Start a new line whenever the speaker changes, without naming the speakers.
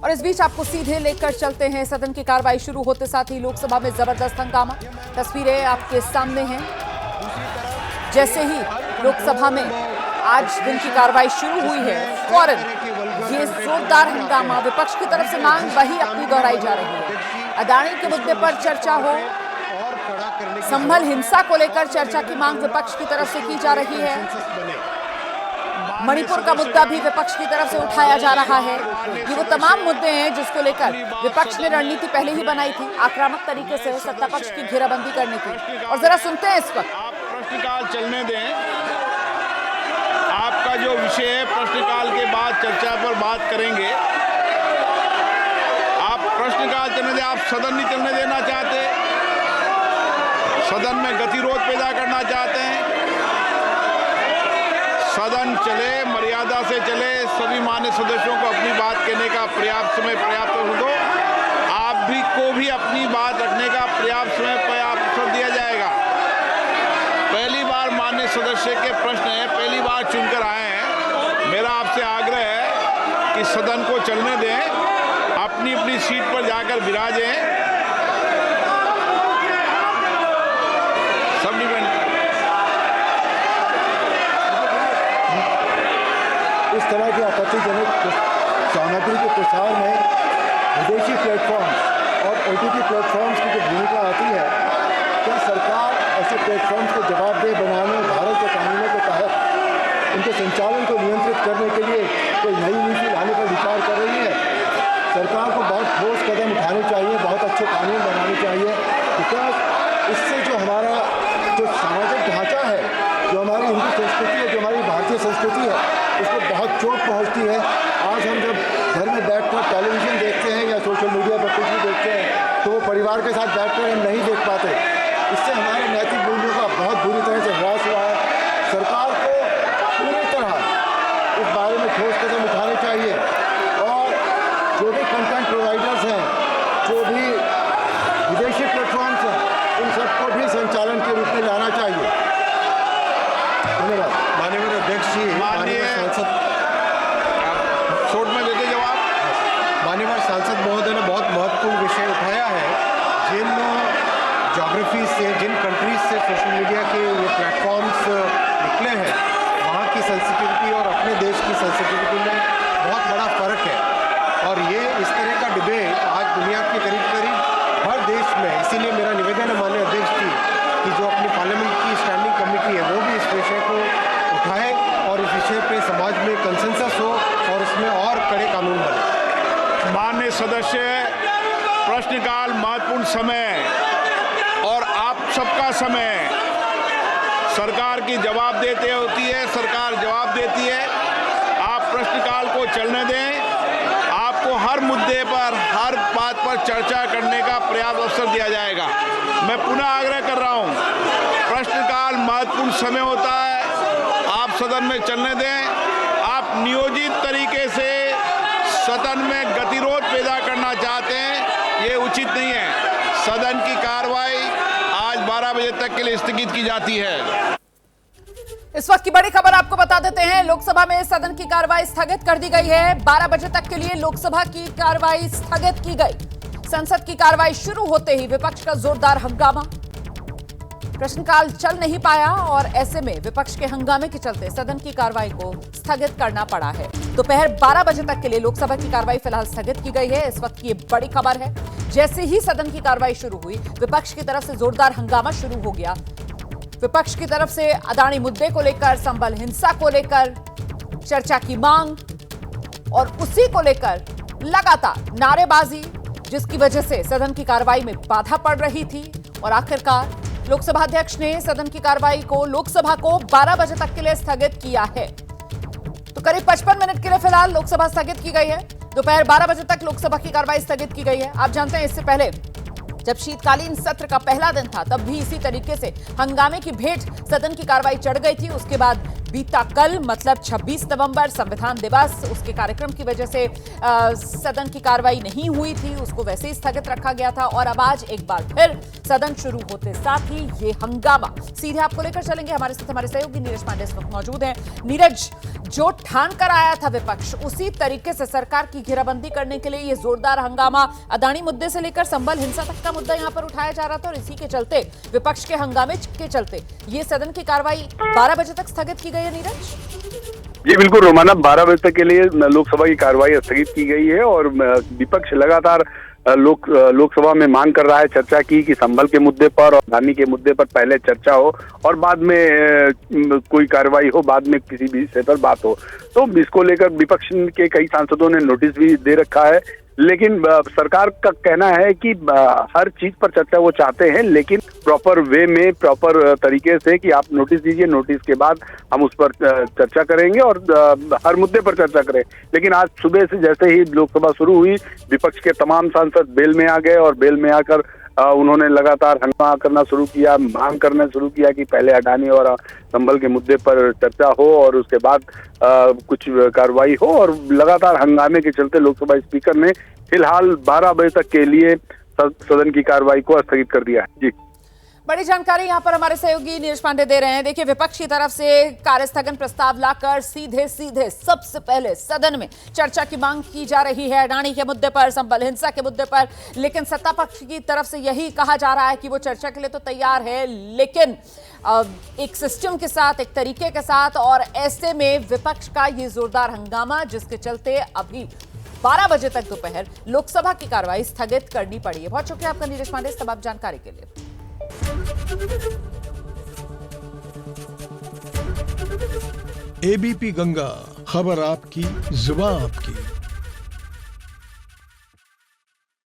और इस बीच आपको सीधे लेकर चलते हैं सदन की कार्रवाई शुरू होते साथ ही लोकसभा में जबरदस्त हंगामा। तस्वीरें आपके सामने हैं। जैसे ही लोकसभा में आज दिन की कार्रवाई शुरू हुई है, फौरन ये जोरदार हंगामा, विपक्ष की तरफ से मांग वही अपनी दोहराई जा रही है। अदानी के मुद्दे पर चर्चा हो, संभल हिंसा को लेकर चर्चा की मांग विपक्ष की तरफ से की जा रही है। मणिपुर का मुद्दा भी विपक्ष की तरफ से उठाया जा रहा है। ये वो तमाम मुद्दे हैं जिसको लेकर विपक्ष ने रणनीति पहले ही बनाई थी, आक्रामक तरीके से सत्ता पक्ष की घेराबंदी करने की। और जरा सुनते हैं इस वक्त।
आप प्रश्नकाल चलने दें। आपका जो विषय है प्रश्नकाल के बाद चर्चा पर बात करेंगे। आप प्रश्नकाल चलने दें। आप सदन नहीं चलने देना चाहते, सदन में गतिरोध पैदा करना चाहते हैं। सदन चले, मर्यादा से चले, सभी मान्य सदस्यों को अपनी बात कहने का पर्याप्त समय पर्याप्त दो। आप भी को भी अपनी बात रखने का पर्याप्त समय पर्याप्त अवसर दिया जाएगा। पहली बार मान्य सदस्य के प्रश्न है, पहली बार चुनकर आए हैं। मेरा आपसे आग्रह है कि सदन को चलने दें, अपनी अपनी सीट पर जाकर विराजें। सब डिपेंड
इस तरह की आपत्तिजनक सामग्री के प्रसार में विदेशी प्लेटफॉर्म्स और ओटीटी प्लेटफॉर्म्स की जो भूमिका आती है, क्या सरकार ऐसे प्लेटफॉर्म्स को जवाबदेह बनाने, भारत के कानूनों के तहत उनके संचालन को नियंत्रित करने के लिए कोई नई नीति लाने पर विचार कर रही है? सरकार को बहुत ठोस कदम उठाने चाहिए, बहुत अच्छे कानून बनाने चाहिए, बिकॉज इससे जो हमारा जो सामाजिक ढांचा है, जो हमारी हिंदू संस्कृति है, जो हमारी भारतीय संस्कृति है, उसको बहुत चोट पहुंचती है। आज हम जब घर में बैठकर टेलीविज़न देखते हैं या सोशल मीडिया पर कुछ भी देखते हैं, तो वो परिवार के साथ बैठकर हम नहीं देख पाते। इससे हमारे नैतिक मूल्यों का बहुत बुरी तरह से ह्रास हुआ है। सरकार को पूरी तरह इस बारे में ठोस कदम उठाने चाहिए और जो भी कंटेंट प्रोवाइडर्स हैं, जो भी विदेशी प्लेटफॉर्म्स हैं, उन सबको भी संचालन के रूप में लाना चाहिए। धन्यवाद।
माननीय अध्यक्ष जी, माननीय सांसद शॉर्ट में देते जवाब।
माननीय सांसद महोदय ने बहुत महत्वपूर्ण विषय उठाया है। जिन ज्योग्राफी से, जिन कंट्रीज से सोशल मीडिया के ये प्लेटफॉर्म्स निकले हैं, वहाँ की सेंसिटिविटी और अपने देश की सेंसिटिविटी में बहुत बड़ा फ़र्क है। और ये इस तरह का डिबेट आज दुनिया के करीब करीब हर देश में, इसीलिए मेरा निवेदन है माननीय अध्यक्ष जी कि जो अपनी पार्लियामेंट की स्टैंडिंग कमेटी है, वो भी इस विषय को उठाए और इस विषय पे समाज में कंसेंसस हो और इसमें और कड़े कानून बने।
माननीय सदस्य, प्रश्नकाल महत्वपूर्ण समय और आप सबका समय, सरकार की जवाब देते होती है, सरकार जवाब देती है। आप प्रश्नकाल को चलने दें। आपको हर मुद्दे पर, हर बात पर चर्चा करने का पर्याप्त अवसर दिया जाएगा। मैं पुनः आग्रह कर रहा हूं, प्रश्नकाल महत्वपूर्ण समय होता है, आप सदन में चलने दें। आप नियोजित तरीके से सदन में गतिरोध पैदा करना चाहते हैं, ये उचित नहीं है। सदन की कार्रवाई आज 12 बजे तक के लिए स्थगित की जाती है।
इस वक्त की बड़ी खबर आपको बता देते हैं। लोकसभा में सदन की कार्रवाई स्थगित कर दी गई है। 12 बजे तक के लिए लोकसभा की कार्रवाई स्थगित की गई। संसद की कार्रवाई शुरू होते ही विपक्ष का जोरदार हंगामा, प्रश्नकाल चल नहीं पाया और ऐसे में विपक्ष के हंगामे के चलते सदन की कार्रवाई को स्थगित करना पड़ा है। दोपहर 12 बजे तक के लिए लोकसभा की कार्रवाई फिलहाल स्थगित की गई है। इस वक्त की ये बड़ी खबर है। जैसे ही सदन की कार्रवाई शुरू हुई, विपक्ष की तरफ से जोरदार हंगामा शुरू हो गया। विपक्ष की तरफ से अदानी मुद्दे को लेकर, संभल हिंसा को लेकर चर्चा की मांग और उसी को लेकर लगातार नारेबाजी, जिसकी वजह से सदन की कार्रवाई में बाधा पड़ रही थी। और आखिरकार लोकसभा अध्यक्ष ने सदन की कार्रवाई को, लोकसभा को 12 बजे तक के लिए स्थगित किया है। तो करीब 55 मिनट के लिए फिलहाल लोकसभा स्थगित की गई है। दोपहर 12 बजे तक लोकसभा की कार्रवाई स्थगित की गई है। आप जानते हैं, इससे पहले जब शीतकालीन सत्र का पहला दिन था, तब भी इसी तरीके से हंगामे की भेंट सदन की कार्रवाई चढ़ गई थी। उसके बाद बीता कल मतलब 26 नवंबर संविधान दिवस, उसके कार्यक्रम की वजह से सदन की कार्रवाई नहीं हुई थी, उसको वैसे ही स्थगित रखा गया था। और अब आज एक बार फिर सदन शुरू होते साथ ही ये हंगामा, सीधे आपको लेकर चलेंगे। हमारे साथ हमारे सहयोगी नीरज पांडे इस वक्त मौजूद हैं। नीरज, जो ठान कर आया था विपक्ष, उसी तरीके से सरकार की घेराबंदी करने के लिए ये जोरदार हंगामा, अदानी मुद्दे से लेकर संभल हिंसा तक का मुद्दा यहां पर उठाया जा रहा था, और इसी के चलते, विपक्ष के हंगामे के चलते ये सदन की कार्रवाई 12 बजे तक स्थगित की गई है। नीरज
जी बिल्कुल रोमाना, 12 बजे तक के लिए लोकसभा की कार्रवाई स्थगित की गई है और विपक्ष लगातार लोकसभा में मांग कर रहा है चर्चा की कि संभल के मुद्दे पर और अदानी के मुद्दे पर पहले चर्चा हो और बाद में कोई कार्रवाई हो, बाद में किसी भी विषय पर बात हो। तो इसको लेकर विपक्ष के कई सांसदों ने नोटिस भी दे रखा है, लेकिन सरकार का कहना है कि हर चीज पर चर्चा वो चाहते हैं, लेकिन प्रॉपर वे में, प्रॉपर तरीके से कि आप नोटिस दीजिए, नोटिस के बाद हम उस पर चर्चा करेंगे और हर मुद्दे पर चर्चा करें। लेकिन आज सुबह से जैसे ही लोकसभा शुरू हुई, विपक्ष के तमाम सांसद बेल में आ गए और बेल में आकर उन्होंने लगातार हंगामा करना शुरू किया, मांग करना शुरू किया कि पहले अडानी और संभल के मुद्दे पर चर्चा हो और उसके बाद कुछ कार्रवाई हो। और लगातार हंगामे के चलते लोकसभा स्पीकर ने फिलहाल 12 बजे तक के लिए सदन की कार्रवाई को स्थगित कर दिया है। जी,
बड़ी जानकारी यहां पर हमारे सहयोगी नीरज पांडे दे रहे हैं। देखिए, विपक्ष की तरफ से कार्यस्थगन प्रस्ताव लाकर सीधे सबसे पहले सदन में चर्चा की मांग की जा रही है अडानी के मुद्दे पर, संभल हिंसा के मुद्दे पर। लेकिन सत्ता पक्ष की तरफ से यही कहा जा रहा है कि वो चर्चा के लिए तो तैयार है, लेकिन एक सिस्टम के साथ, एक तरीके के साथ। और ऐसे में विपक्ष का ये जोरदार हंगामा, जिसके चलते अभी 12 बजे तक दोपहर लोकसभा की कार्रवाई स्थगित करनी पड़ी है। बहुत शुक्रिया आपका नीरज पांडे इस तमाम जानकारी के लिए।
एबीपी गंगा, खबर आपकी, जुबान आपकी।